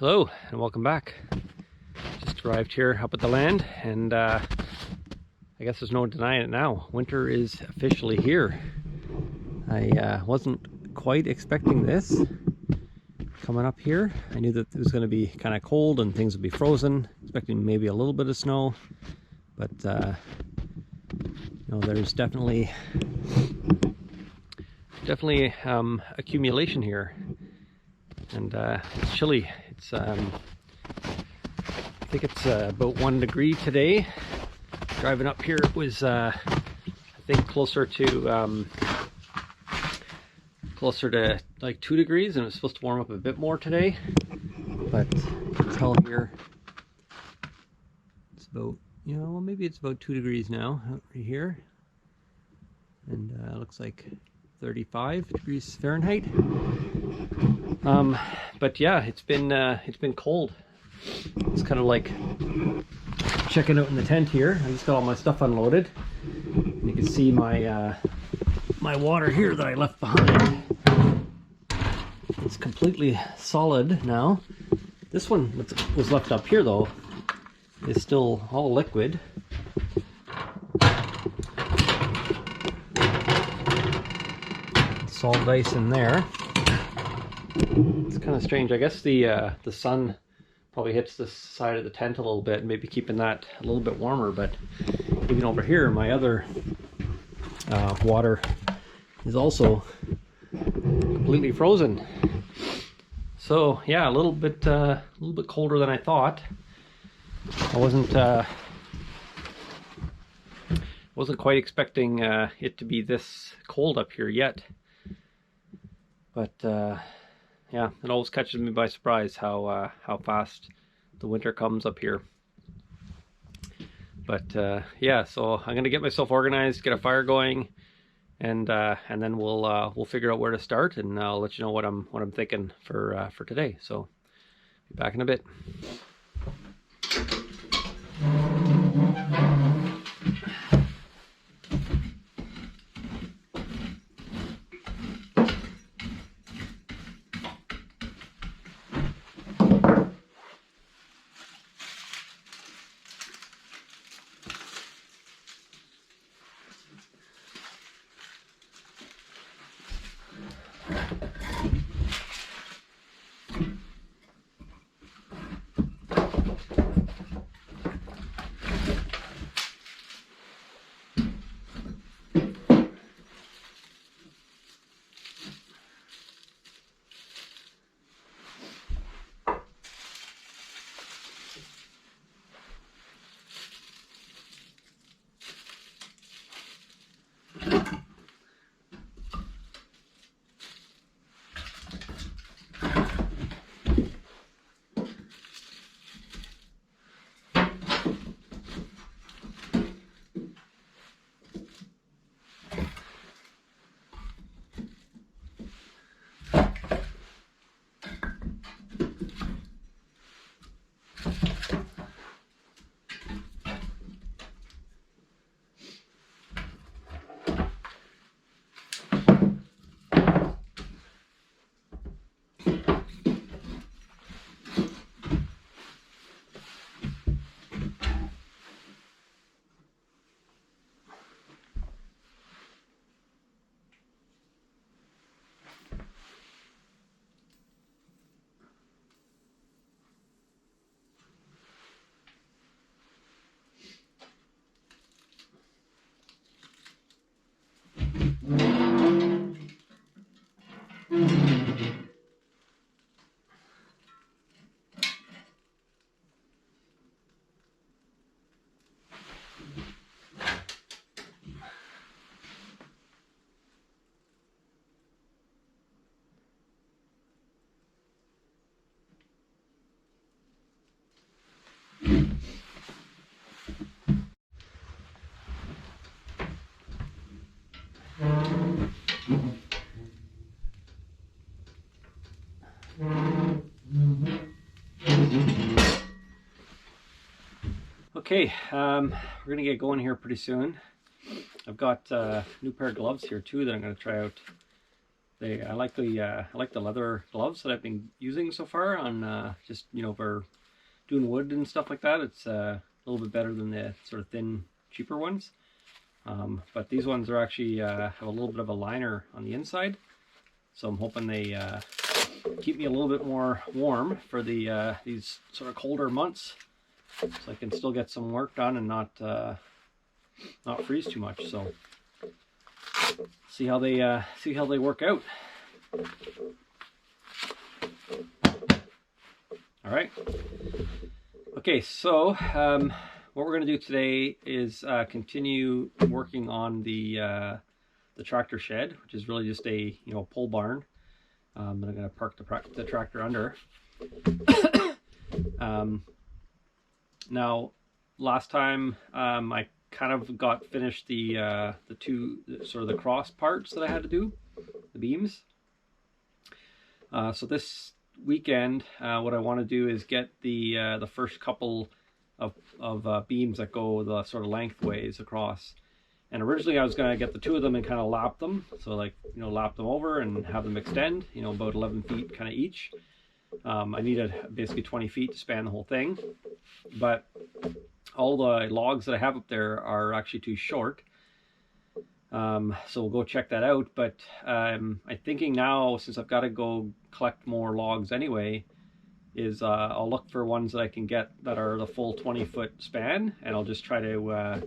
Hello and welcome back. Just arrived here up at the land, and I guess there's no denying it now. Winter is officially here. I wasn't quite expecting this coming up here. I knew that it was going to be kind of cold and things would be frozen, expecting maybe a little bit of snow, but there's definitely accumulation here, and it's chilly. It's I think it's about 1 degree today. Driving up here, it was I think closer to like 2 degrees, and it was supposed to warm up a bit more today, but you can tell here it's about, maybe it's about 2 degrees now out right here, and it looks like 35 degrees Fahrenheit. But yeah, it's been cold. It's kind of like checking out in the tent here. I just got all my stuff unloaded, and you can see my my water here that I left behind. It's completely solid now. This one that was left up here though is still all liquid. Solid ice in there. It's kind of strange. I guess the sun probably hits the side of the tent a little bit, maybe keeping that a little bit warmer. But even over here, my other water is also completely frozen. So yeah, a little bit colder than I thought. I wasn't quite expecting it to be this cold up here yet. But yeah, it always catches me by surprise how fast the winter comes up here. But yeah, so I'm gonna get myself organized, get a fire going, and then we'll figure out where to start, and I'll let you know what I'm thinking for today. So be back in a bit. Okay, we're gonna get going here pretty soon. I've got a new pair of gloves here too that I'm gonna try out I like the leather gloves that I've been using so far on just for doing wood and stuff like that. It's a little bit better than the sort of thin, cheaper ones. But these ones are actually have a little bit of a liner on the inside, so I'm hoping they keep me a little bit more warm for these sort of colder months, so I can still get some work done and not freeze too much. So see how they work out. All right. Okay, so what we're going to do today is continue working on the tractor shed, which is really just a pole barn. And I'm going to park the tractor under. Now, last time I kind of got finished the two sort of the cross parts that I had to do, the beams. So this weekend, what I want to do is get the first couple of beams that go the sort of lengthways across. And originally I was going to get the two of them and kind of lap them, so like lap them over and have them extend, about 11 feet kind of each. I needed basically 20 feet to span the whole thing, but all the logs that I have up there are actually too short. So we'll go check that out. But I'm thinking now, since I've got to go collect more logs anyway, is I'll look for ones that I can get that are the full 20-foot span, and I'll just try to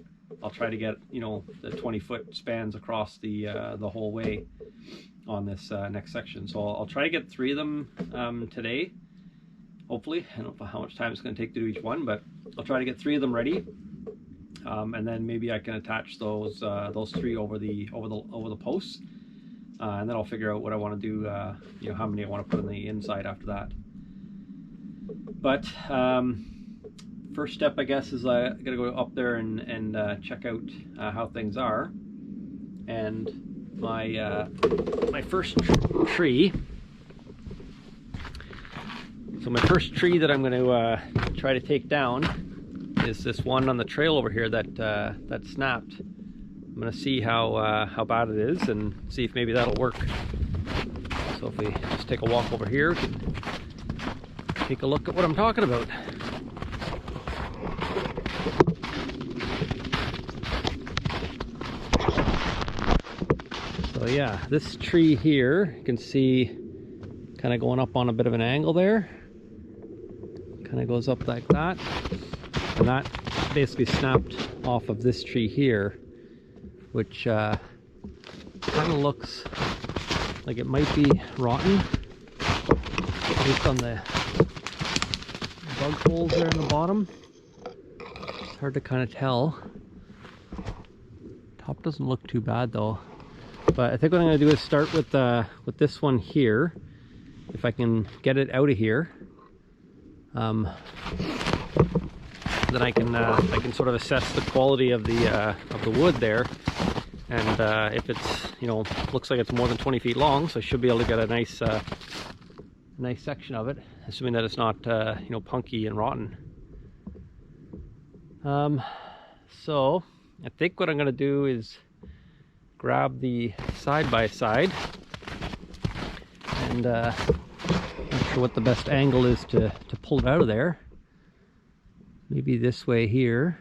get the 20-foot spans across the whole way on this next section. So I'll try to get 3 of them today, hopefully. I don't know how much time it's going to take to do each one, but I'll try to get 3 of them ready, and then maybe I can attach those 3 over the posts, and then I'll figure out what I want to do. How many I want to put on the inside after that. But first step, I guess, is I gotta go up there and check out how things are. And my first tree. So my first tree that I'm going to try to take down is this one on the trail over here that snapped. I'm going to see how bad it is and see if maybe that'll work. So if we just take a walk over here, we can take a look at what I'm talking about. So yeah, this tree here, you can see kind of going up on a bit of an angle there. Kind of goes up like that. And that basically snapped off of this tree here, which kind of looks like it might be rotten based on the bug holes there in the bottom. It's hard to kind of tell. Top doesn't look too bad though. But I think what I'm going to do is start with this one here. If I can get it out of here, then I can sort of assess the quality of the wood there. And if it's looks like it's more than 20 feet long, so I should be able to get a nice section of it, assuming that it's not punky and rotten. So I think what I'm going to do is grab the side-by-side, and not sure what the best angle is to pull it out of there. Maybe this way here.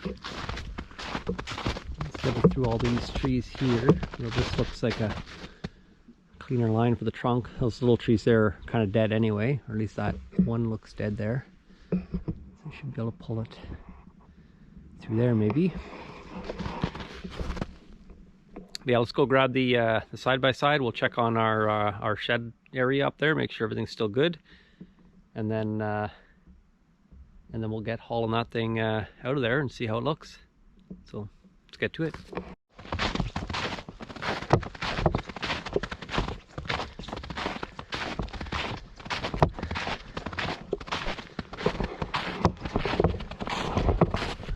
Let's get it through all these trees here. This looks like a cleaner line for the trunk. Those little trees there are kind of dead anyway, or at least that one looks dead there. So I should be able to pull it through there maybe. Yeah, let's go grab the side-by-side. We'll check on our shed area up there, make sure everything's still good, and then we'll get hauling that thing out of there and see how it looks. So let's get to it.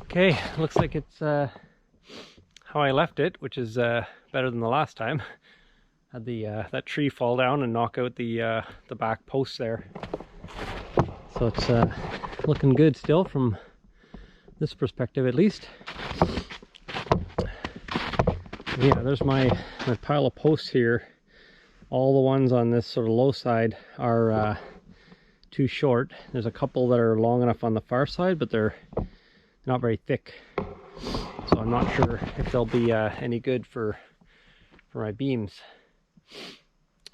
Okay, looks like it's how I left it, which is better than the last time. Had that tree fall down and knock out the back post there. So it's looking good still from this perspective, at least. Yeah, there's my pile of posts here, all the ones on this sort of low side are too short. There's a couple that are long enough on the far side, but they're not very thick. So I'm not sure if they'll be any good for my beams.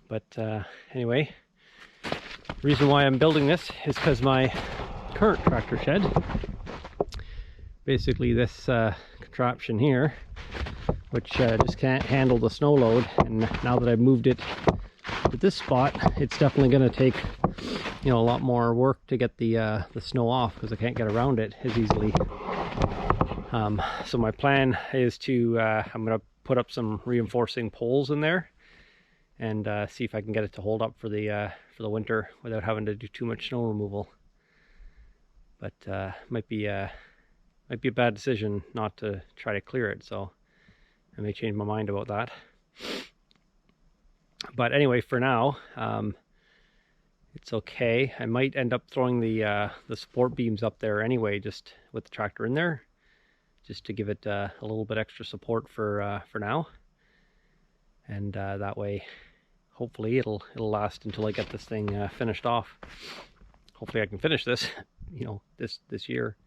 But anyway, the reason why I'm building this is because my current tractor shed, basically this contraption here, which just can't handle the snow load, and now that I've moved it to this spot, it's definitely going to take, you know, a lot more work to get the snow off, because I can't get around it as easily. So my plan is to I'm going to put up some reinforcing poles in there and see if I can get it to hold up for the winter without having to do too much snow removal. But might be a bad decision not to try to clear it, so I may change my mind about that. But anyway, for now, it's okay. I might end up throwing the support beams up there anyway, just with the tractor in there, just to give it a little bit extra support for now. And that way, hopefully it'll last until I get this thing finished off. Hopefully I can finish this, you know, this year.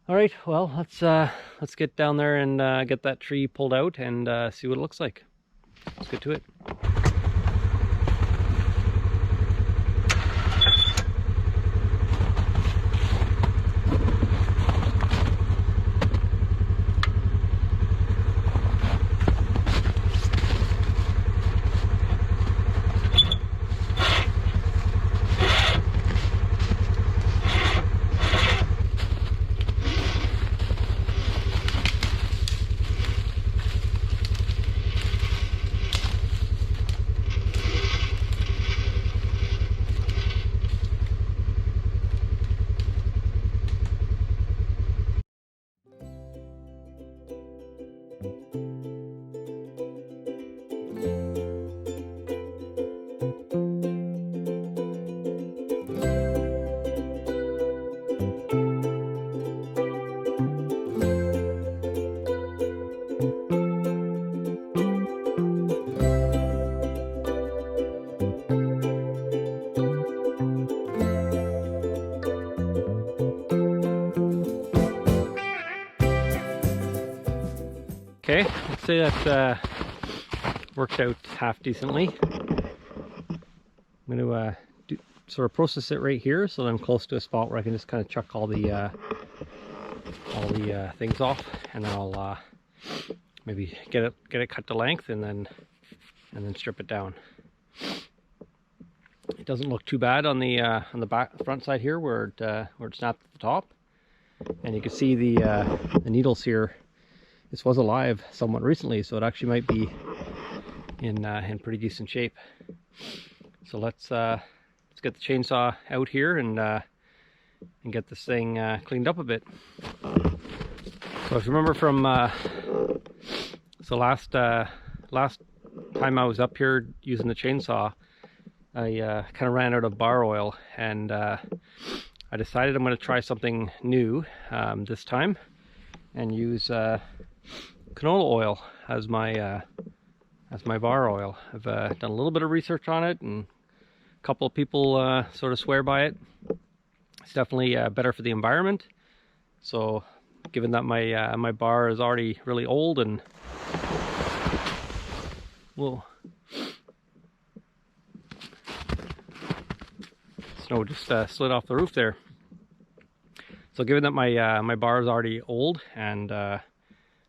All right, well, let's get down there and get that tree pulled out and see what it looks like. Let's get to it. Okay, let's say that worked out half decently. I'm going to sort of process it right here, so that I'm close to a spot where I can just kind of chuck all the things off, and then I'll maybe get it cut to length, and then strip it down. It doesn't look too bad on the front side here, where it snapped at the top, and you can see the needles here. This was alive somewhat recently, so it actually might be in pretty decent shape. So let's get the chainsaw out here and get this thing cleaned up a bit. So if you remember from last time I was up here using the chainsaw, I kind of ran out of bar oil, and I decided I'm going to try something new this time and use canola oil as my bar oil. I've done a little bit of research on it, and a couple of people sort of swear by it. It's definitely better for the environment. So, given that my bar is already really old and whoa, snow just slid off the roof there. So, given that my bar is already old and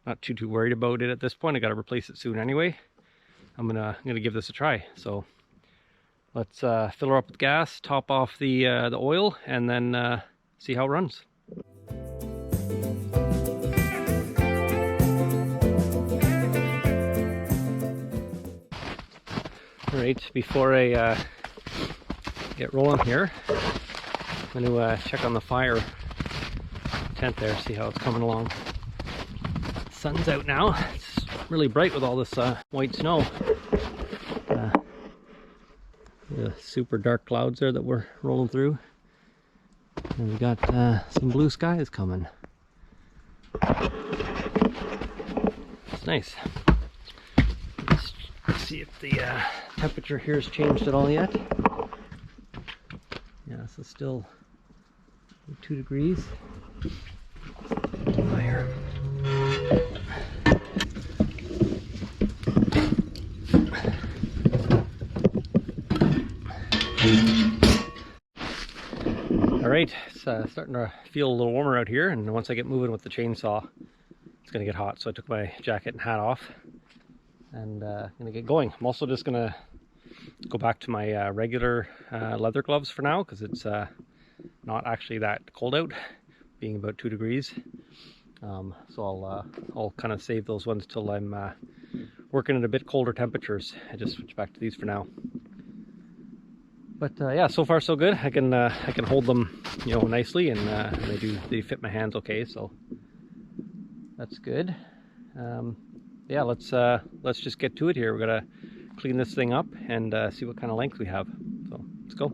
not too worried about it at this point, I got to replace it soon anyway. I'm gonna give this a try. So let's fill her up with gas, top off the oil, and then see how it runs. All right, before I get rolling here, I'm going to check on the fire tent there, see how it's coming along. Sun's out now. It's really bright with all this white snow. The super dark clouds there that we're rolling through. And we got some blue skies coming. It's nice. Just see if the temperature here has changed at all yet. Yeah, so still 2 degrees. Fire. All right, it's starting to feel a little warmer out here, and once I get moving with the chainsaw, it's gonna get hot. So I took my jacket and hat off, and gonna get going. I'm also just gonna go back to my regular leather gloves for now, because it's not actually that cold out, being about 2 degrees. So I'll kind of save those ones till I'm working at a bit colder temperatures. I just switch back to these for now. But yeah, so far so good. I can hold them, you know, nicely, and they fit my hands okay. So that's good. Yeah, let's just get to it here. We're gonna clean this thing up and see what kind of length we have. So let's go.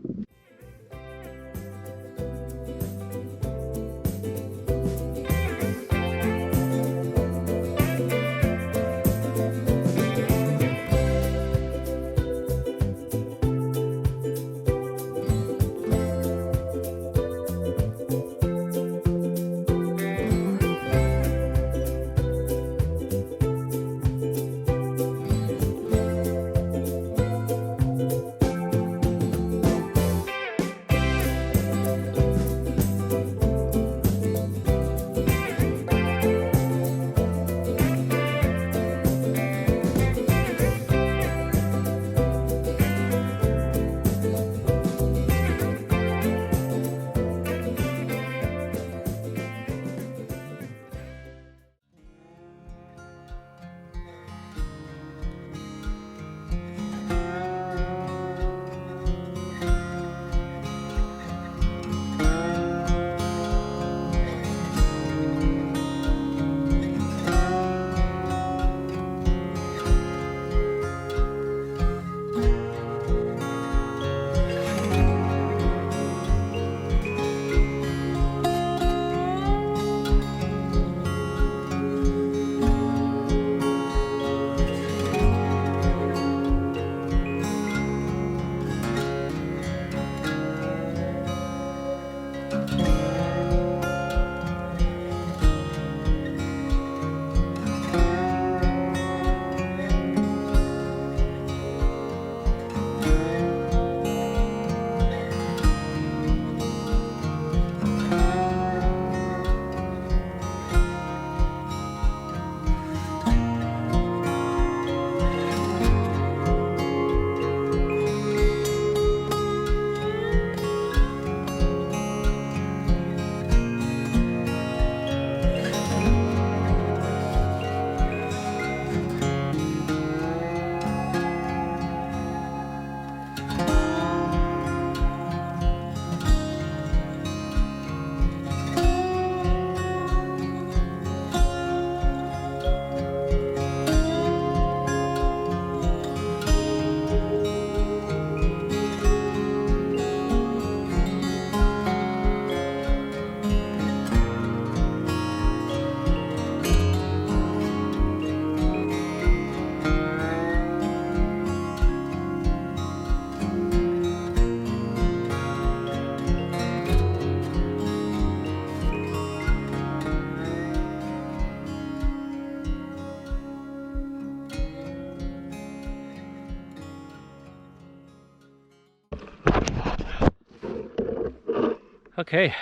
Okay,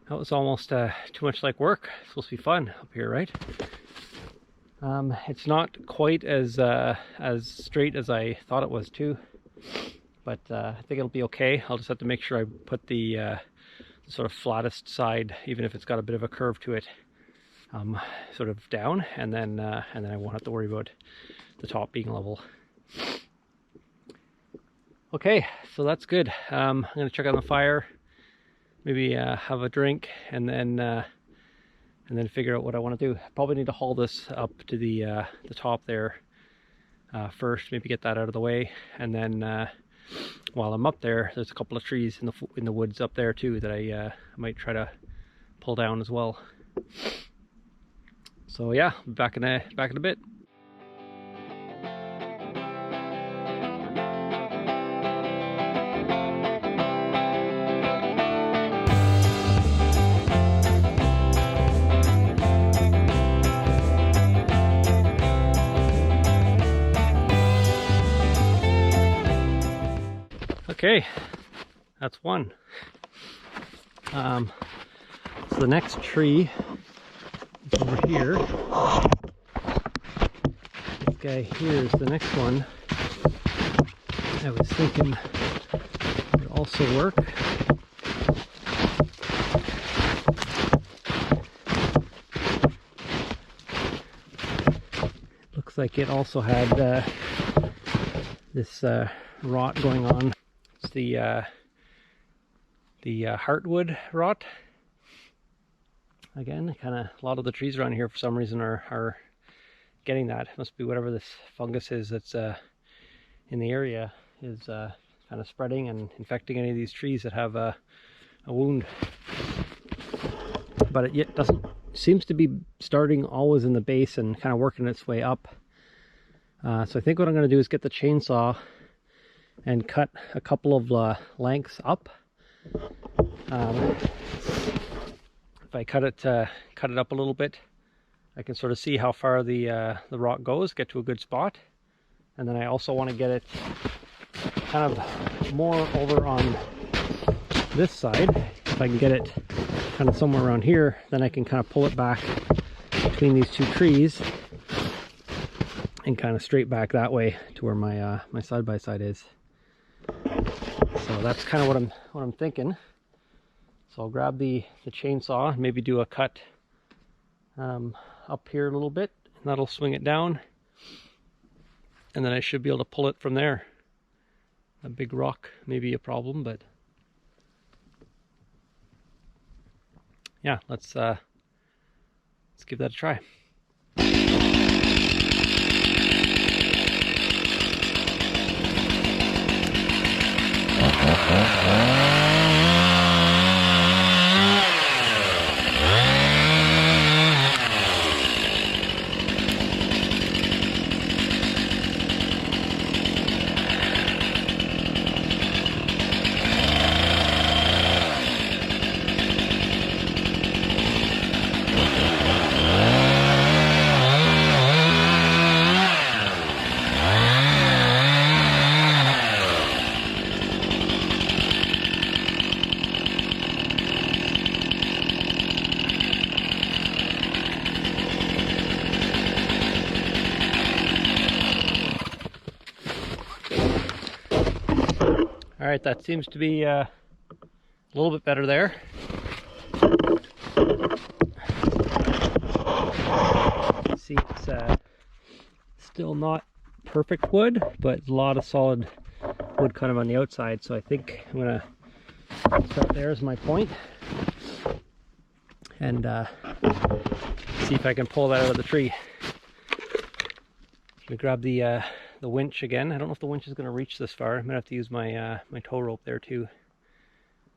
that was almost too much like work. It's supposed to be fun up here, right? It's not quite as straight as I thought it was too, but I think it'll be okay. I'll just have to make sure I put the sort of flattest side, even if it's got a bit of a curve to it, sort of down, and then I won't have to worry about the top being level. Okay, so that's good. I'm gonna check on the fire, maybe have a drink, and then figure out what I want to do. Probably need to haul this up to the top there first, maybe get that out of the way, and then while I'm up there, there's a couple of trees in the woods up there too that I might try to pull down as well. So yeah, back in a bit. Okay, that's one. So the next tree is over here. This guy here is the next one. I was thinking would also work. Looks like it also had this rot going on. It's the heartwood rot. Again, kind of a lot of the trees around here for some reason are getting that. It must be whatever this fungus is that's in the area is kind of spreading and infecting any of these trees that have a wound. But it yet doesn't seems to be starting always in the base and kind of working its way up. So I think what I'm going to do is get the chainsaw and cut a couple of lengths up. If I cut it up a little bit, I can sort of see how far the rot goes, get to a good spot. And then I also want to get it kind of more over on this side. If I can get it kind of somewhere around here, then I can kind of pull it back between these two trees and kind of straight back that way to where my my side-by-side is. So that's kind of what I'm thinking. So I'll grab the chainsaw, maybe do a cut up here a little bit, and that'll swing it down. And then I should be able to pull it from there. A big rock may be a problem, but yeah, let's give that a try. All right, that seems to be a little bit better there. See, it's still not perfect wood, but a lot of solid wood kind of on the outside. So I think I'm gonna start there as my point and see if I can pull that out of the tree. Let me grab the winch again. I don't know if the winch is going to reach this far. I'm going to have to use my my tow rope there too.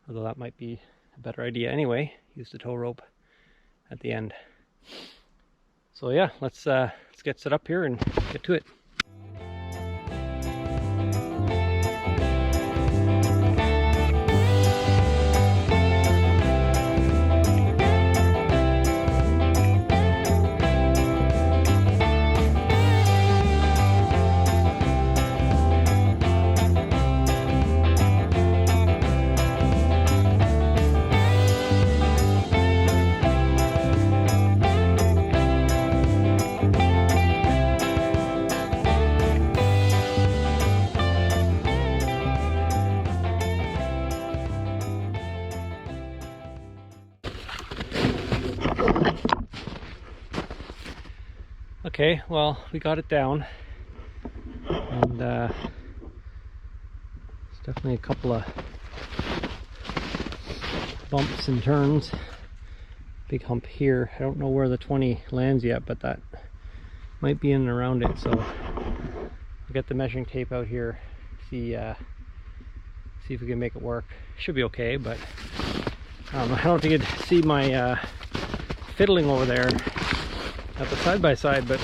Although that might be a better idea anyway. Use the tow rope at the end. So yeah, let's get set up here and get to it. Okay, well, we got it down, and there's definitely a couple of bumps and turns. Big hump here. I don't know where the 20 lands yet, but that might be in and around it. So I'll get the measuring tape out here, see if we can make it work. Should be okay, but I don't know if you could see my fiddling over there at the side-by-side, but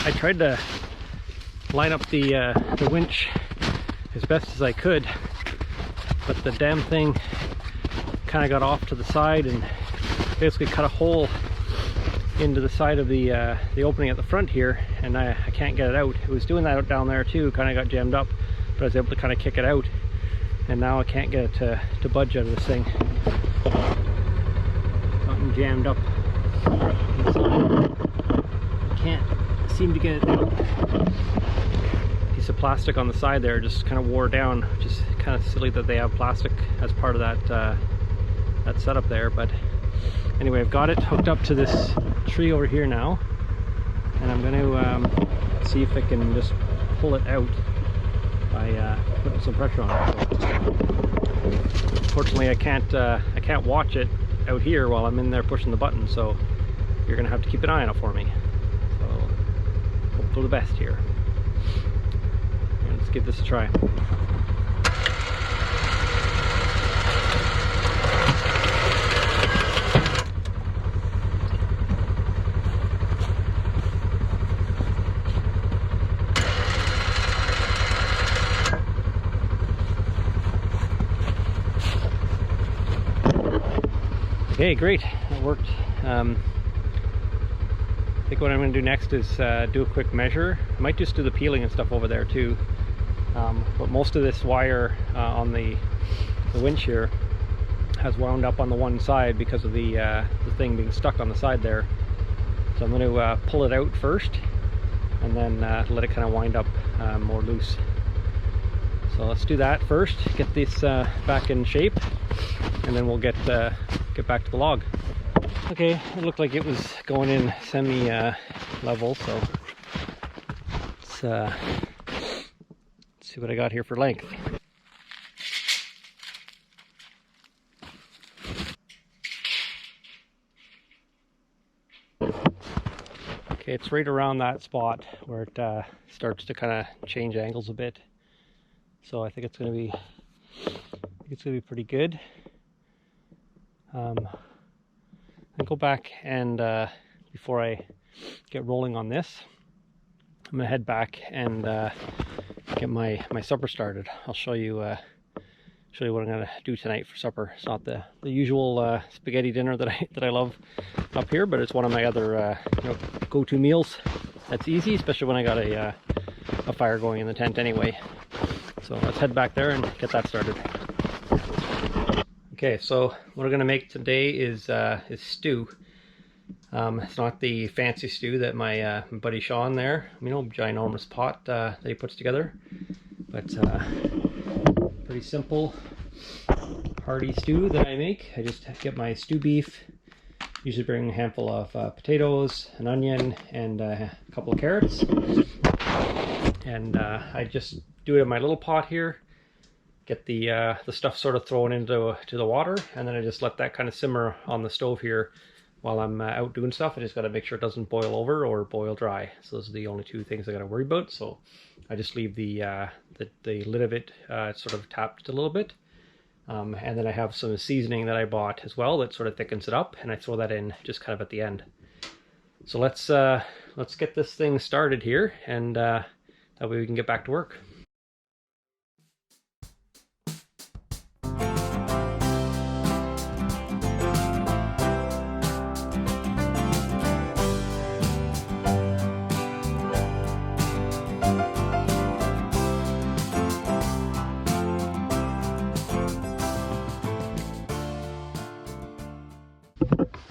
I tried to line up the winch as best as I could, but the damn thing kind of got off to the side and basically cut a hole into the side of the opening at the front here, and I can't get it out. It was doing that out down there too, kind of got jammed up, but I was able to kind of kick it out. and now I can't get it to budge out of this thing. Gotten jammed up inside. I can't seem to get it out. Piece of plastic on the side there just kind of wore down, which is kind of silly that they have plastic as part of that that setup there. But anyway, I've got it hooked up to this tree over here now, and I'm going to see if I can just pull it out by putting some pressure on it. So, unfortunately, I can't watch it out here while I'm in there pushing the button, so you're going to have to keep an eye on it for me. So hope for the best here. And let's give this a try. Okay, great, that worked. I think what I'm going to do next is do a quick measure. I might just do the peeling and stuff over there too. But most of this wire on the winch here has wound up on the one side because of the thing being stuck on the side there. So I'm going to pull it out first and then let it kind of wind up more loose. So let's do that first, get this back in shape, and then we'll get back to the log. Okay, it looked like it was going in semi level, so let's see what I got here for length. Okay, it's right around that spot where it starts to kind of change angles a bit. So I think it's going to be pretty good. And go back and before I get rolling on this, I'm gonna head back and get my supper started. I'll show you what I'm gonna do tonight for supper. It's not the usual spaghetti dinner that I love up here, but it's one of my other go-to meals. That's easy, especially when I got a fire going in the tent anyway. So let's head back there and get that started. Okay, so what we're going to make today is stew. It's not the fancy stew that my buddy Sean there, ginormous pot that he puts together, but pretty simple, hearty stew that I make. I just get my stew beef, usually bring a handful of potatoes, an onion, and a couple of carrots, and I just do it in my little pot here. Get the stuff sort of thrown into the water, and then I just let that kind of simmer on the stove here while I'm out doing stuff. I just got to make sure it doesn't boil over or boil dry. So those are the only two things I got to worry about. So I just leave the lid of it sort of tapped a little bit, and then I have some seasoning that I bought as well that sort of thickens it up, and I throw that in just kind of at the end. So let's get this thing started here, and that way we can get back to work.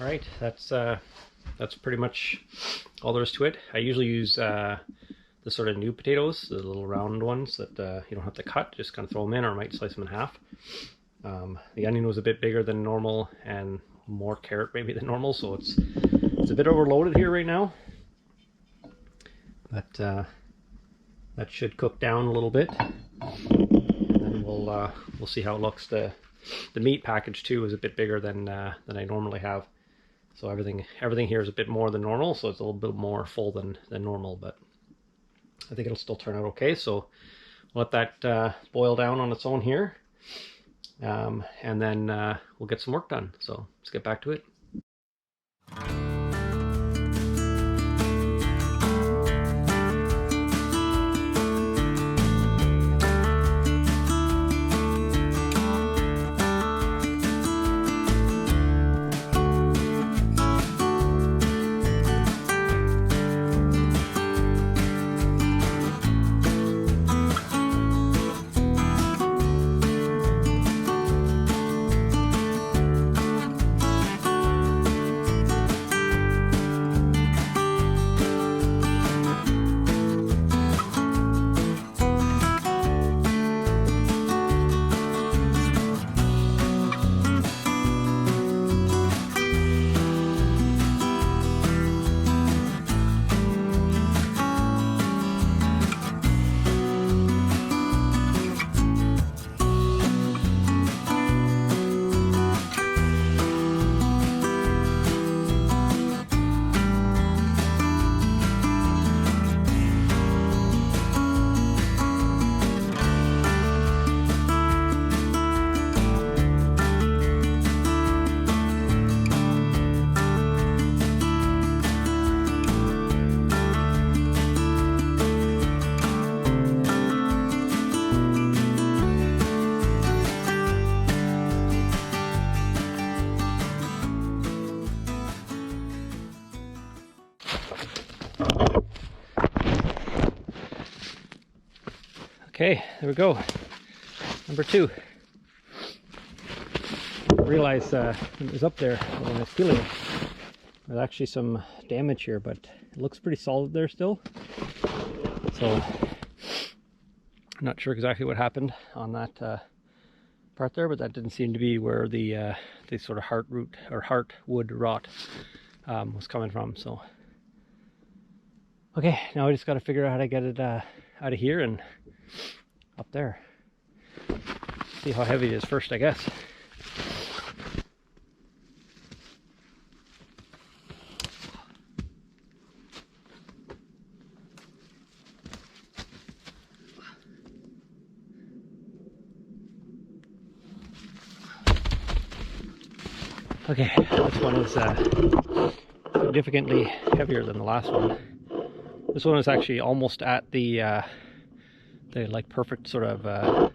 Alright, that's pretty much all there is to it. I usually use the sort of new potatoes, the little round ones that you don't have to cut, just kind of throw them in, or I might slice them in half. The onion was a bit bigger than normal and more carrot maybe than normal, so it's a bit overloaded here right now. But that should cook down a little bit, and then we'll see how it looks. The meat package too is a bit bigger than I normally have. So everything here is a bit more than normal, so it's a little bit more full than normal, but I think it'll still turn out okay. So we'll let that boil down on its own here, and then we'll get some work done. So let's get back to it. Okay, there we go. Number 2. I realized it was up there when I was peeling it. There's actually some damage here, but it looks pretty solid there still. So I'm not sure exactly what happened on that part there, but that didn't seem to be where the sort of heartwood rot was coming from. So okay, now I just got to figure out how to get it out of here and up there. See how heavy it is first, I guess. Okay, this one is significantly heavier than the last one. This one is actually almost at the like perfect sort of I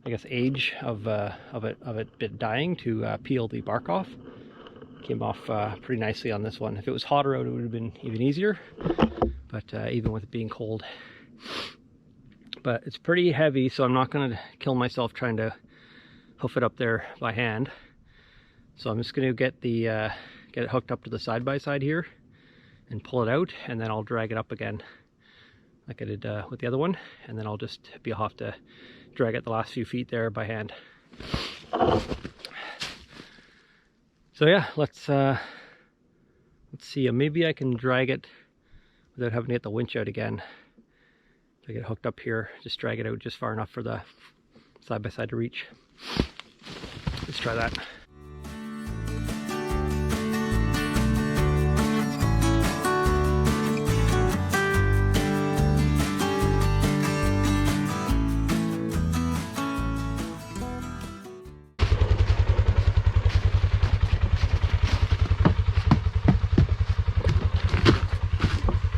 guess age of it dying to peel the bark off. Came off pretty nicely on this one. If it was hotter out, it would have been even easier. But even with it being cold, but it's pretty heavy, so I'm not going to kill myself trying to hoof it up there by hand. So I'm just going to get it hooked up to the side-by-side here and pull it out, and then I'll drag it up again like I did with the other one, and then I'll just have to drag it the last few feet there by hand. So yeah, let's see. Maybe I can drag it without having to get the winch out again. If I get it hooked up here, just drag it out just far enough for the side-by-side to reach. Let's try that.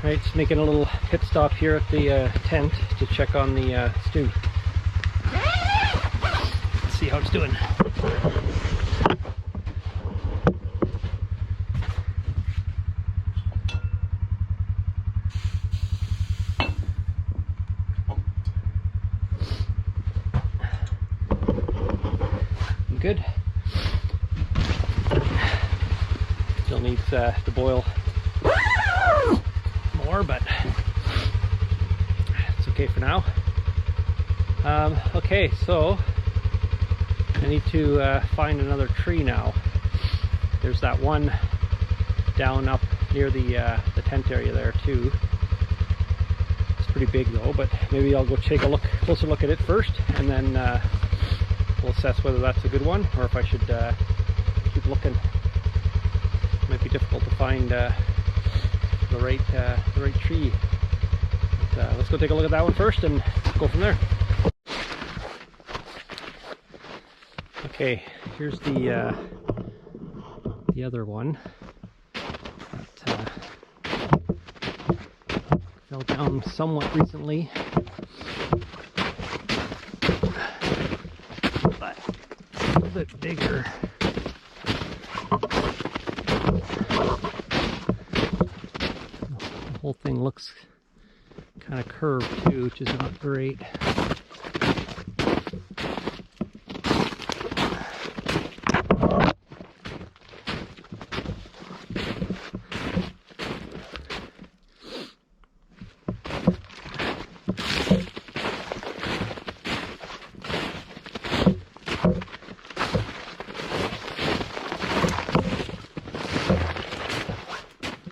Right, just making a little pit stop here at the tent to check on the stew. Let's see how it's doing. Good. Still needs to boil more, but it's okay for now. Okay, so I need to find another tree now. There's that one down up near the tent area there too. It's pretty big though, but maybe I'll go take a closer look at it first, and then we'll assess whether that's a good one or if I should keep looking. It might be difficult to find the right tree. But, let's go take a look at that one first and go from there. Okay, here's the other one that fell down somewhat recently, but a little bit bigger. The whole thing looks kind of curved too, which is not great.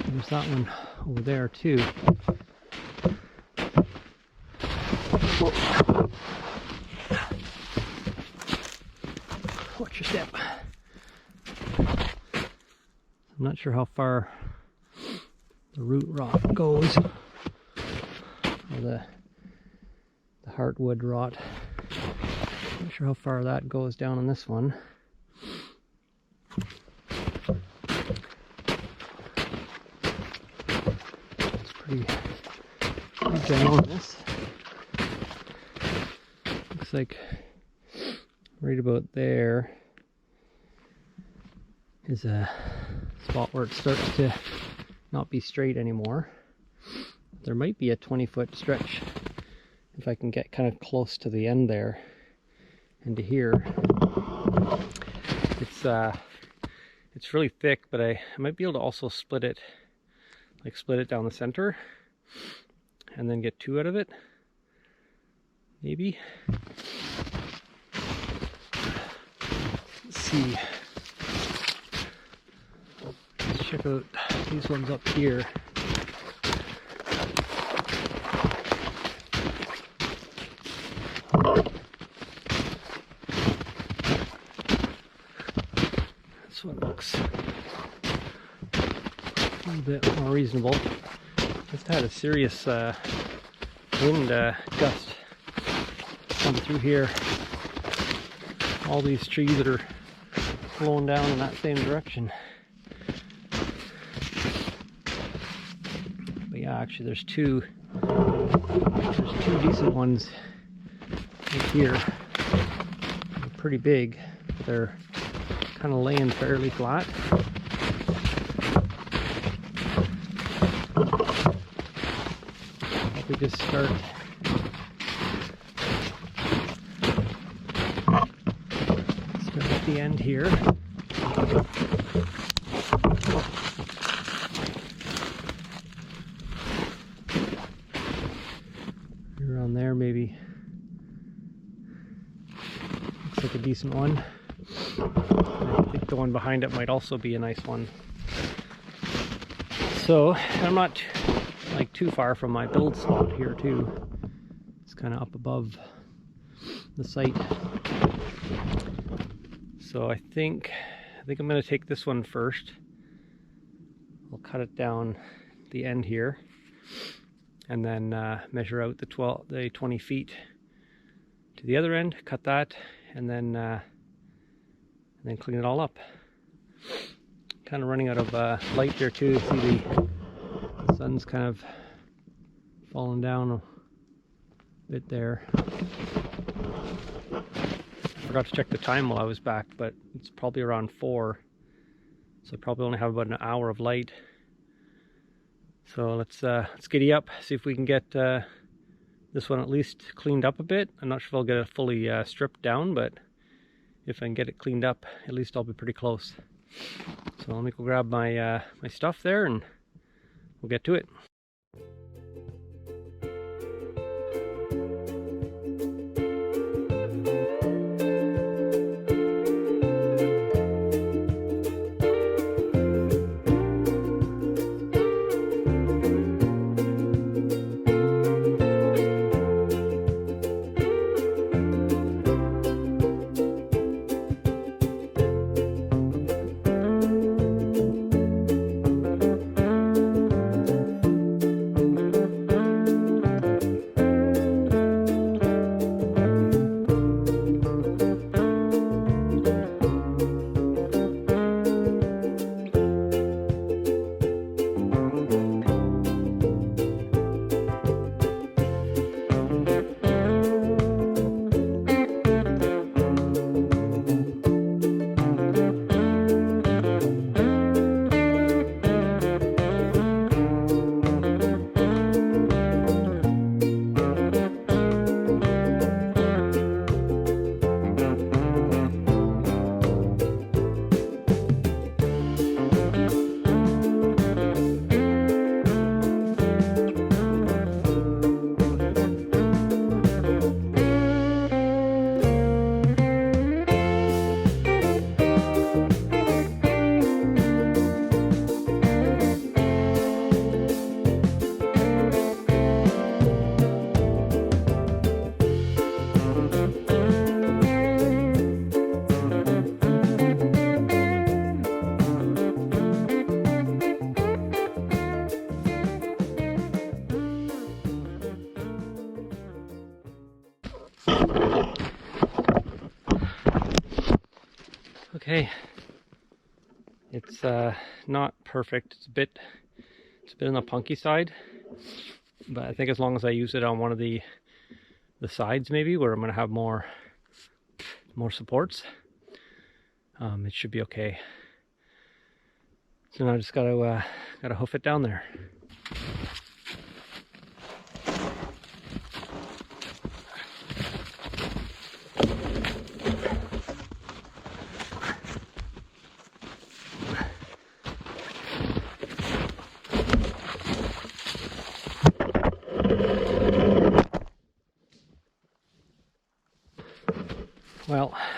There's that one over there too. Whoa. Watch your step. I'm not sure how far the root rot goes, or the heartwood rot. Not sure how far that goes down on this one. Pretty ginormous. Looks like right about there is a spot where it starts to not be straight anymore. There might be a 20-foot stretch if I can get kind of close to the end there and to here. It's really thick, but I might be able to also split it down the center and then get 2 out of it, maybe. Let's see. Let's check out these ones up here. This one looks a little bit more reasonable. Just had a serious wind gust come through here. All these trees that are flowing down in that same direction. But yeah, actually there's two decent ones right here. They're pretty big, but they're kind of laying fairly flat. We just start at the end here. Around there maybe. Looks like a decent one. I think the one behind it might also be a nice one. So I'm not like too far from my build slot here too. It's kind of up above the site. So I think I'm going to take this one first. I'll cut it down the end here and then measure out the 20 feet to the other end, cut that, and then clean it all up. Kind of running out of light here too. See the sun's kind of falling down a bit there. I forgot to check the time while I was back, but it's probably around 4. So I probably only have about an hour of light. So let's giddy up, see if we can get this one at least cleaned up a bit. I'm not sure if I'll get it fully stripped down, but if I can get it cleaned up, at least I'll be pretty close. So let me go grab my my stuff there and we'll get to it. Okay, it's not perfect. It's a bit on the punky side, but I think as long as I use it on one of the sides, maybe where I'm going to have more supports, it should be okay. So now I just gotta hoof it down there.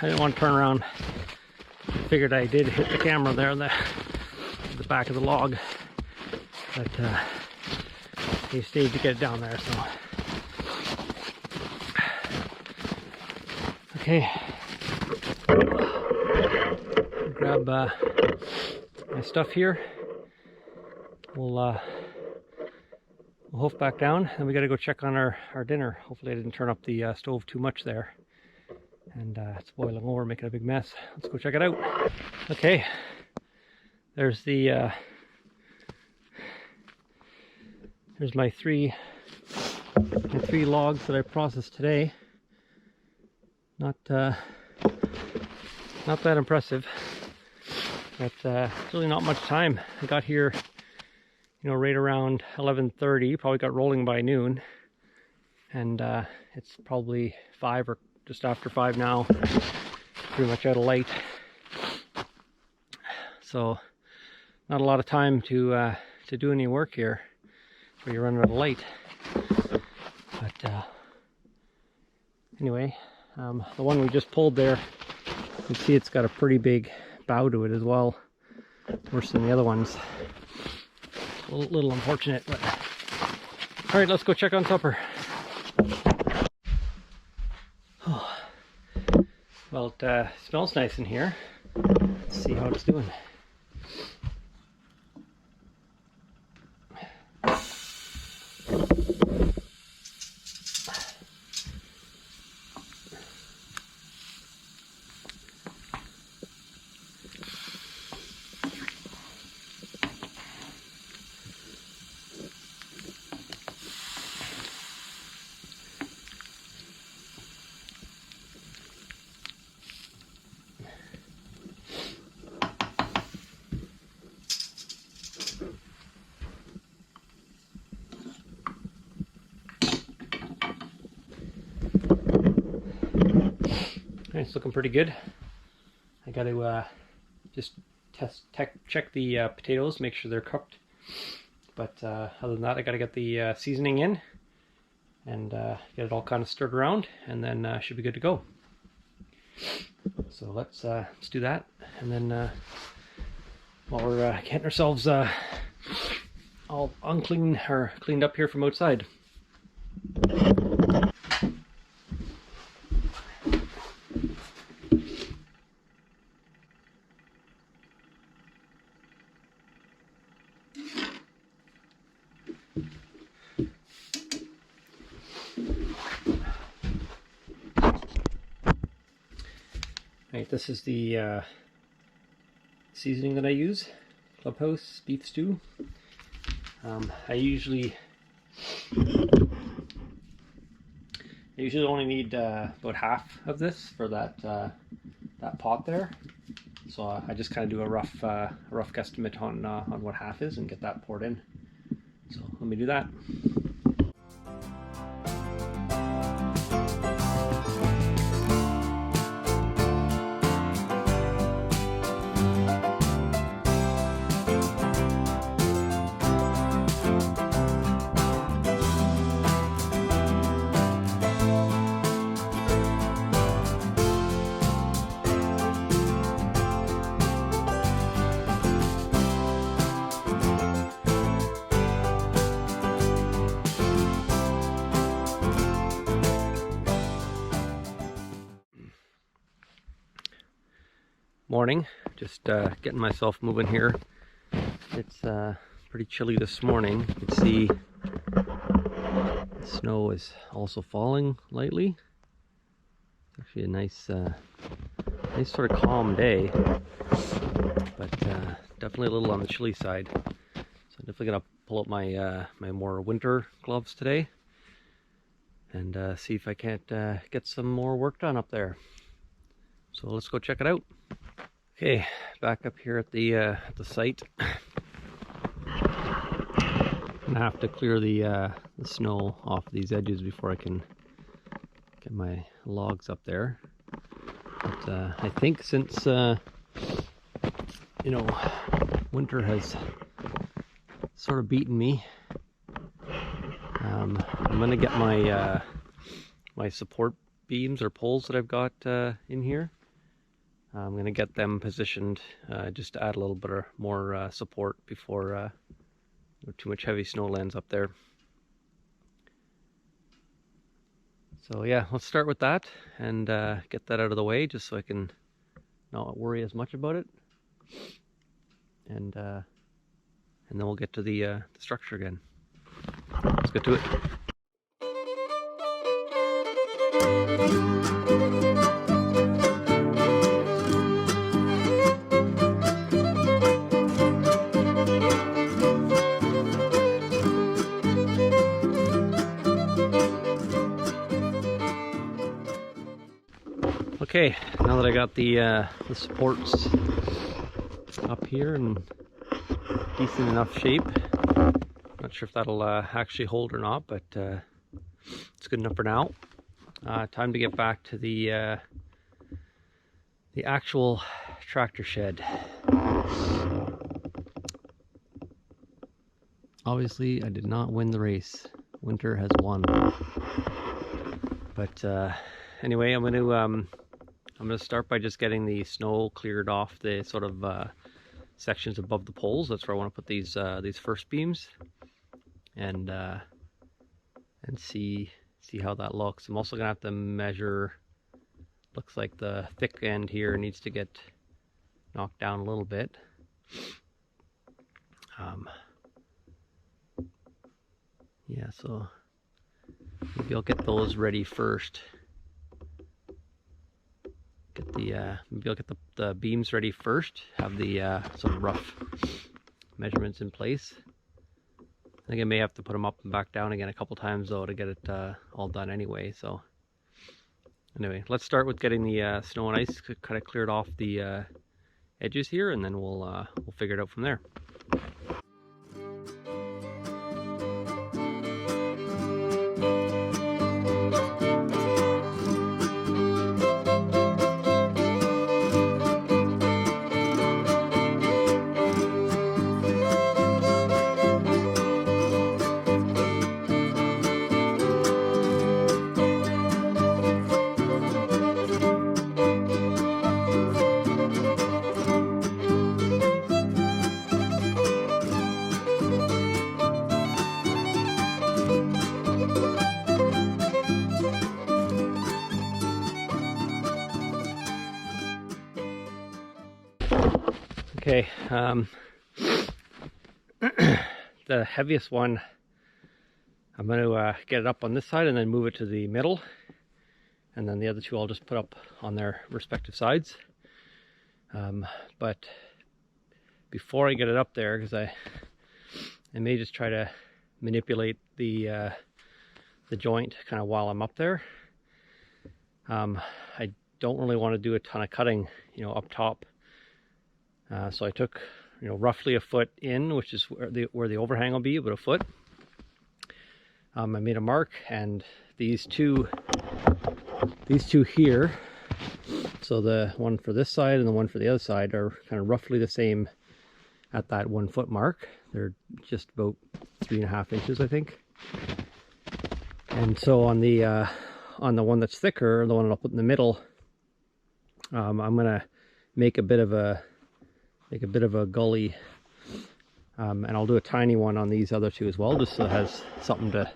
didn't want to turn around. Figured I did hit the camera there in the back of the log, but he stayed to get it down there. So okay, grab my stuff here. We'll hoof back down, and we got to go check on our dinner. Hopefully I didn't turn up the stove too much there, and it's boiling over, making a big mess. Let's go check it out. Okay, there's the there's my three logs that I processed today. Not that impressive, but it's really not much time. I got here, you know, right around 11:30. Probably got rolling by noon, and it's probably 5 or just after 5 now. Pretty much out of light, so not a lot of time to do any work here. So you're running out of light. But anyway, the one we just pulled there, you can see it's got a pretty big bow to it as well. Worse than the other ones. A little unfortunate, but all right, let's go check on supper. Oh. Well, it smells nice in here. Let's see how it's doing. It's looking pretty good. I got to just check the potatoes, make sure they're cooked. But other than that, I got to get the seasoning in and get it all kind of stirred around, and then should be good to go. So let's do that, and then while we're getting ourselves all unclean or cleaned up here from outside. Right, this is the seasoning that I use, Clubhouse beef stew. I usually only need about half of this for that pot there. So I just kind of do a rough guesstimate on what half is and get that poured in. So let me do that. Morning, just getting myself moving here. It's pretty chilly this morning. You can see the snow is also falling lightly. It's actually a nice sort of calm day, but definitely a little on the chilly side. So I'm definitely gonna pull up my my more winter gloves today and see if I can't get some more work done up there. So let's go check it out. Okay, back up here at the site. I'm gonna have to clear the snow off these edges before I can get my logs up there. But I think since you know, winter has sort of beaten me, I'm gonna get my my support beams or poles that I've got in here. I'm going to get them positioned just to add a little bit more support before too much heavy snow lands up there. So yeah, let's start with that and get that out of the way just so I can not worry as much about it. And then we'll get to the structure again. Let's get to it. Okay, now that I got the supports up here in decent enough shape, not sure if that'll actually hold or not, but it's good enough for now. Time to get back to the actual tractor shed. Obviously, I did not win the race. Winter has won. But anyway, I'm gonna start by just getting the snow cleared off the sort of sections above the poles. That's where I want to put these first beams, and see how that looks. I'm also gonna have to measure. Looks like the thick end here needs to get knocked down a little bit. Yeah, so maybe I'll get those ready first. Maybe I'll get the beams ready first. Have the sort of rough measurements in place. I think I may have to put them up and back down again a couple times though to get it all done anyway. So anyway, let's start with getting the snow and ice kind of cleared off the edges here, and then we'll figure it out from there. Okay, the heaviest one, I'm going to get it up on this side and then move it to the middle, and then the other two I'll just put up on their respective sides. But before I get it up there, because I may just try to manipulate the joint kind of while I'm up there. I don't really want to do a ton of cutting, up top. So I took, roughly a foot in, which is where the overhang will be, about a foot. I made a mark, and these two here, so the one for this side and the one for the other side, are kind of roughly the same at that 1 foot mark. They're just about 3.5 inches, I think. And so on the one that's thicker, the one I'll put in the middle, I'm gonna make a bit of a gully, and I'll do a tiny one on these other two as well, just so it has something to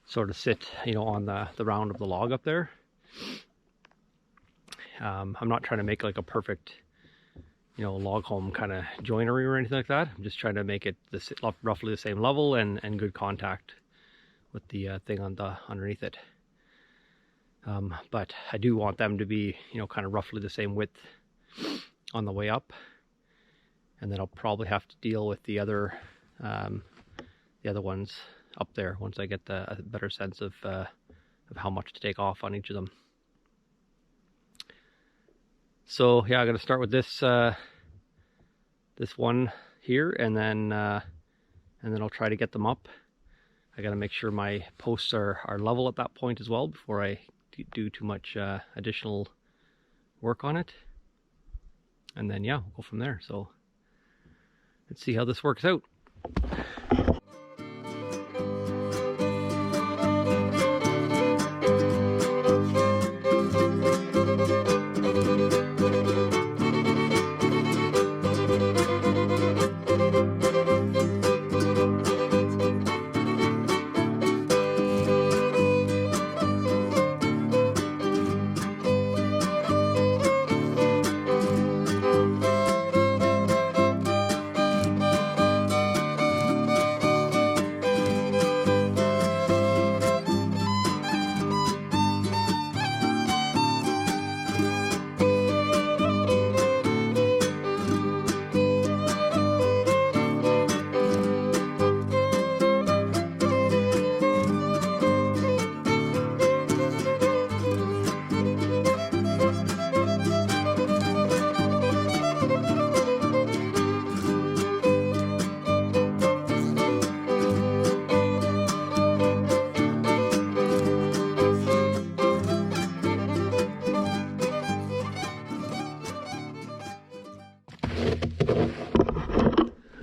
sort of sit, on the round of the log up there. I'm not trying to make like a perfect, log home kind of joinery or anything like that. I'm just trying to make it roughly the same level and good contact with the thing underneath it. But I do want them to be, kind of roughly the same width on the way up. And then I'll probably have to deal with the other ones up there once I get a better sense of how much to take off on each of them. So yeah, I'm gonna start with this one here, and then I'll try to get them up. I gotta make sure my posts are level at that point as well before I do too much additional work on it. And then yeah, we'll go from there. So let's see how this works out.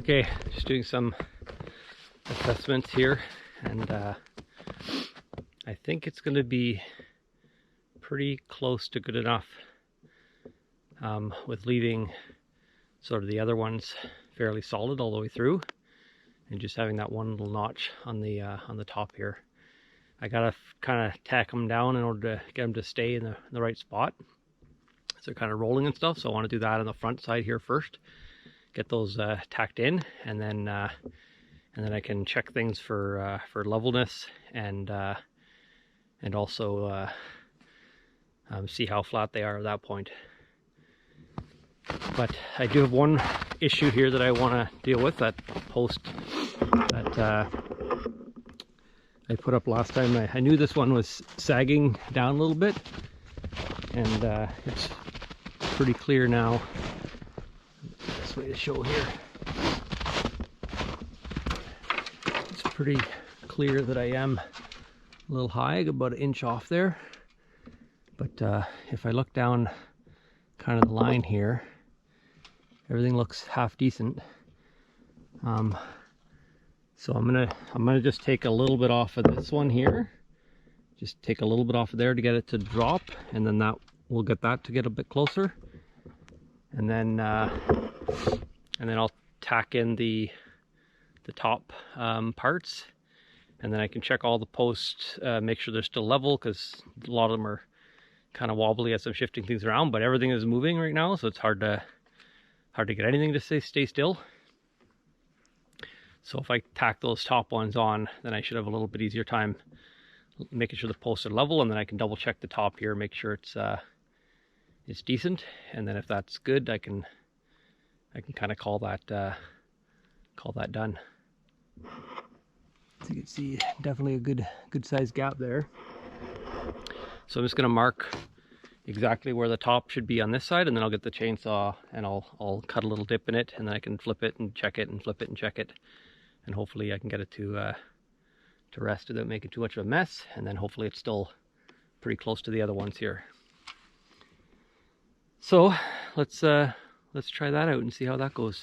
Okay, just doing some assessments here, and I think it's going to be pretty close to good enough, with leaving sort of the other ones fairly solid all the way through, and just having that one little notch on the top here. I gotta kind of tack them down in order to get them to stay in the right spot. So they're kind of rolling and stuff, so I want to do that on the front side here first. Get those tacked in, and then I can check things for levelness and also see how flat they are at that point. But I do have one issue here that I want to deal with. That post that I put up last time, I knew this one was sagging down a little bit, and it's pretty clear now. This way to show here. It's pretty clear that I am a little high, about an inch off there. But if I look down kind of the line here, everything looks half decent. So I'm gonna just take a little bit off of this one here. Just take a little bit off of there to get it to drop, and then that we'll get that to get a bit closer. And then I'll tack in the top parts, and then I can check all the posts, make sure they're still level, because a lot of them are kind of wobbly as I'm shifting things around, but everything is moving right now, so it's hard to get anything to stay still. So if I tack those top ones on, then I should have a little bit easier time making sure the posts are level, and then I can double check the top here, make sure it's decent, and then if that's good, I can kind of call that done. So you can see definitely a good size gap there. So I'm just going to mark exactly where the top should be on this side, and then I'll get the chainsaw and I'll cut a little dip in it, and then I can flip it and check it and flip it and check it, and hopefully I can get it to rest without making too much of a mess, and then hopefully it's still pretty close to the other ones here. So let's try that out and see how that goes.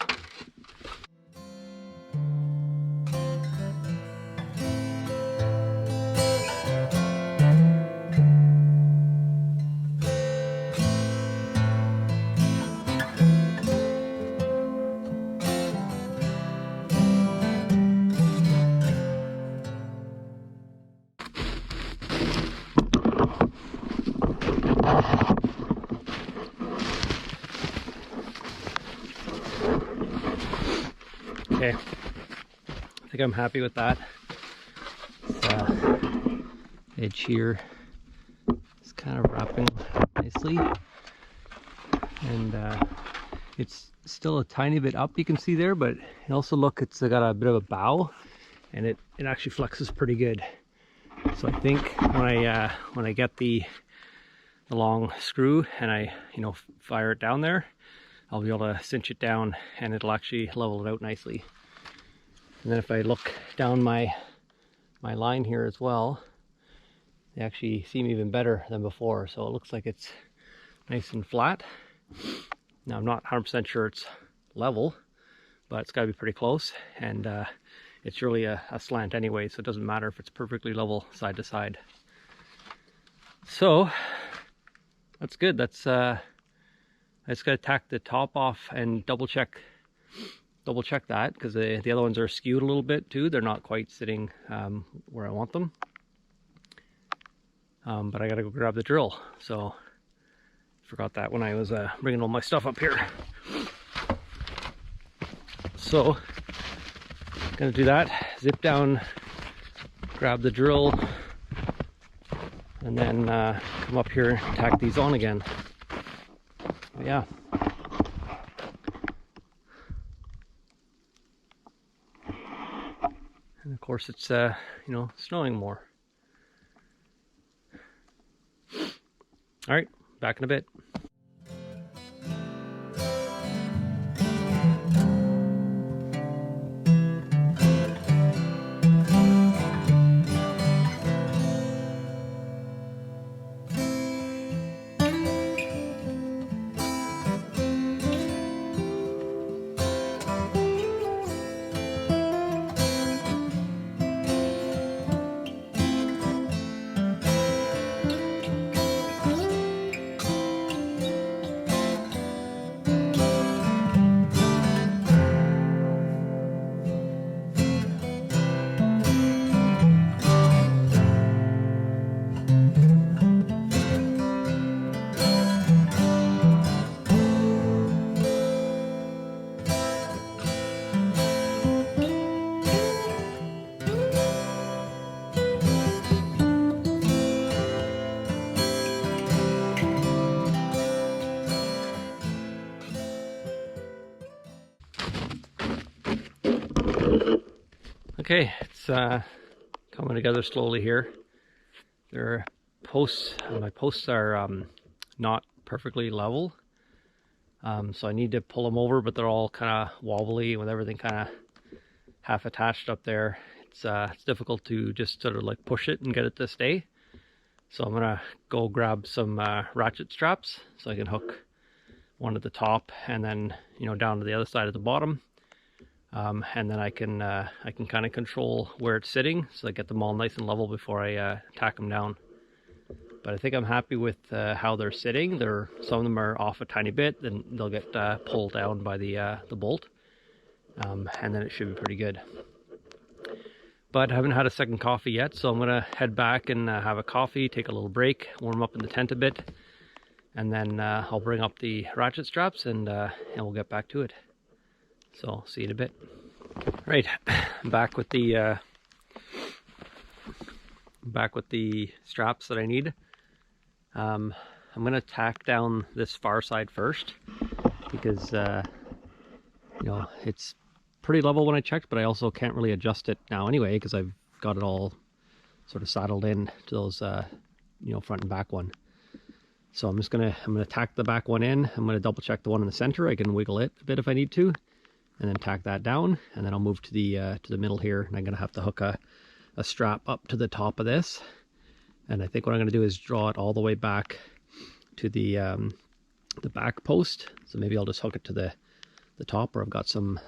Okay, I think I'm happy with that. Edge here is kind of wrapping nicely, and it's still a tiny bit up, you can see there, but also look, it's got a bit of a bow, and it actually flexes pretty good. So I think when I get the long screw and I fire it down there, I'll be able to cinch it down, and it'll actually level it out nicely. And then if I look down my line here as well, they actually seem even better than before. So it looks like it's nice and flat. Now I'm not 100% sure it's level, but it's got to be pretty close. And it's really a slant anyway, so it doesn't matter if it's perfectly level side to side. So that's good. That's I just got to tack the top off and double check that, because the other ones are skewed a little bit too. They're not quite sitting where I want them. But I got to go grab the drill. So forgot that when I was bringing all my stuff up here. So gonna do that. Zip down, grab the drill, and then come up here and tack these on again. But yeah. And of course it's snowing more. All right, back in a bit. Okay, it's coming together slowly here. My posts are not perfectly level, so I need to pull them over, but they're all kind of wobbly with everything kind of half attached up there. It's difficult to just sort of like push it and get it to stay. So I'm gonna go grab some ratchet straps so I can hook one at the top and then down to the other side at the bottom, and then I can kind of control where it's sitting so I get them all nice and level before I tack them down. But I think I'm happy with how they're sitting. Some of them are off a tiny bit, then they'll get pulled down by the bolt, and then it should be pretty good. But I haven't had a second coffee yet, so I'm gonna head back and have a coffee, take a little break, warm up in the tent a bit, and then I'll bring up the ratchet straps and we'll get back to it. So see you in a bit. Right, I'm back with the straps that I need. I'm gonna tack down this far side first because it's pretty level when I checked, but I also can't really adjust it now anyway because I've got it all sort of saddled in to those front and back one. So I'm gonna tack the back one in. I'm gonna double check the one in the center. I can wiggle it a bit if I need to, and then tack that down, and then I'll move to the middle here, and I'm gonna have to hook a strap up to the top of this. And I think what I'm gonna do is draw it all the way back to the back post. So maybe I'll just hook it to the top, where I've got some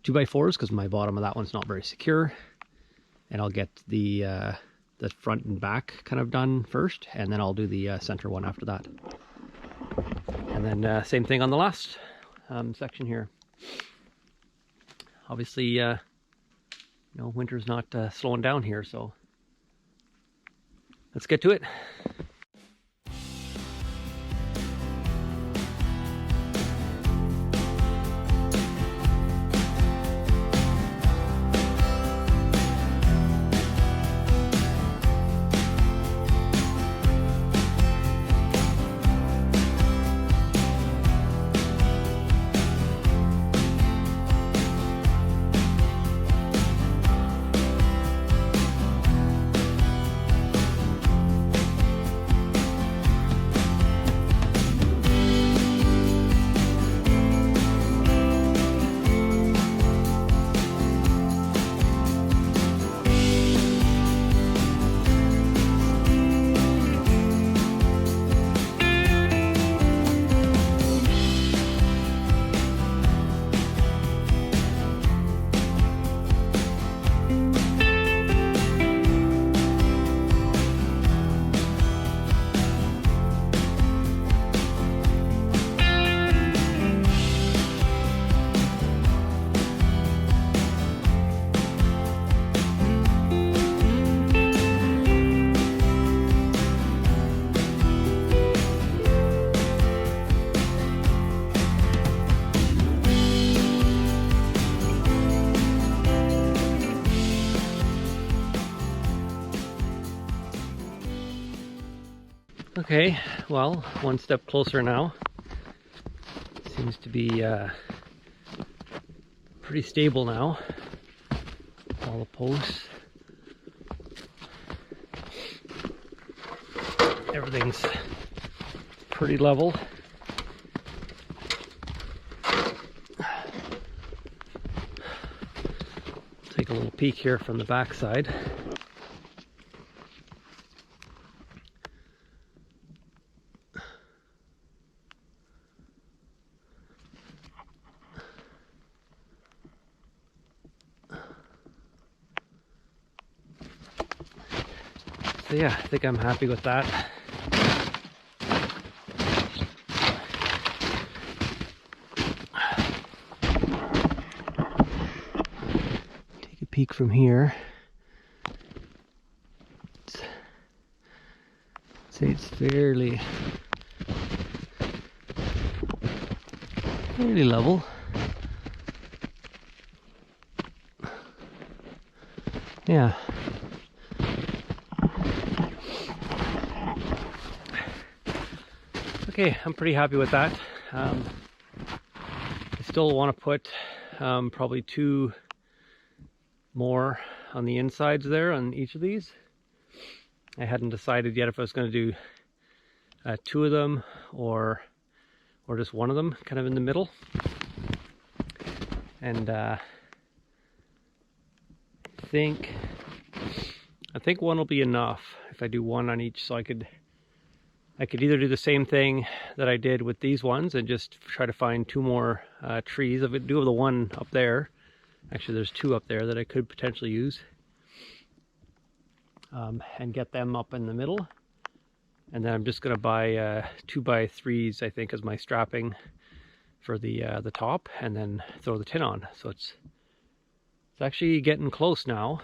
2x4s because my bottom of that one's not very secure, and I'll get the front and back kind of done first, and then I'll do the center one after that. And then same thing on the last section here. Obviously winter's not slowing down here, so let's get to it. Okay, well, one step closer now. Seems to be pretty stable now. All the posts. Everything's pretty level. Take a little peek here from the back side. So yeah, I think I'm happy with that. Take a peek from here. Say it's fairly level. Yeah. Okay, I'm pretty happy with that. I still want to put probably two more on the insides there on each of these. I hadn't decided yet if I was going to do two of them or just one of them, kind of in the middle. And I think one will be enough if I do one on each. So I could either do the same thing that I did with these ones and just try to find two more trees. I do have the one up there. Actually, there's two up there that I could potentially use, and get them up in the middle. And then I'm just going to buy 2x3s, I think, as my strapping for the top, and then throw the tin on. So it's actually getting close now.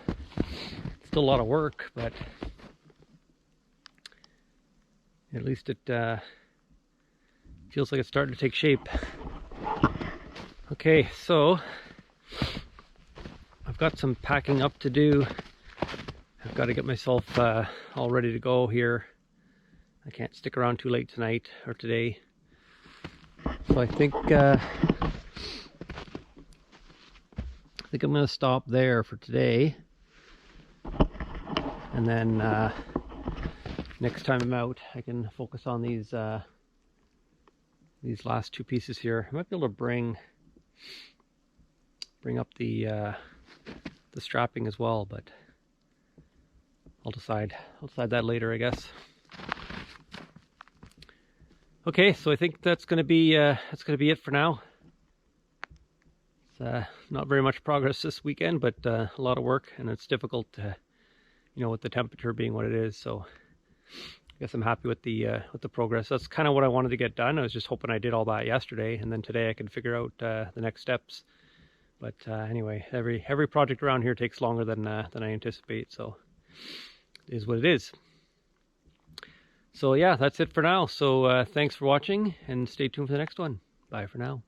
Still a lot of work, but at least it feels like it's starting to take shape. Okay, so I've got some packing up to do. I've got to get myself all ready to go here. I can't stick around too late tonight or today. So I think I'm going to stop there for today. And then next time I'm out, I can focus on these last two pieces here. I might be able to bring up the strapping as well, but I'll decide that later, I guess. Okay, so I think that's going to be it for now. It's not very much progress this weekend, but a lot of work, and it's difficult to, with the temperature being what it is. So I guess I'm happy with the progress. That's kind of what I wanted to get done. I was just hoping I did all that yesterday, and then today I could figure out the next steps. But anyway, every project around here takes longer than I anticipate. So it is what it is. So yeah, that's it for now. So thanks for watching, and stay tuned for the next one. Bye for now.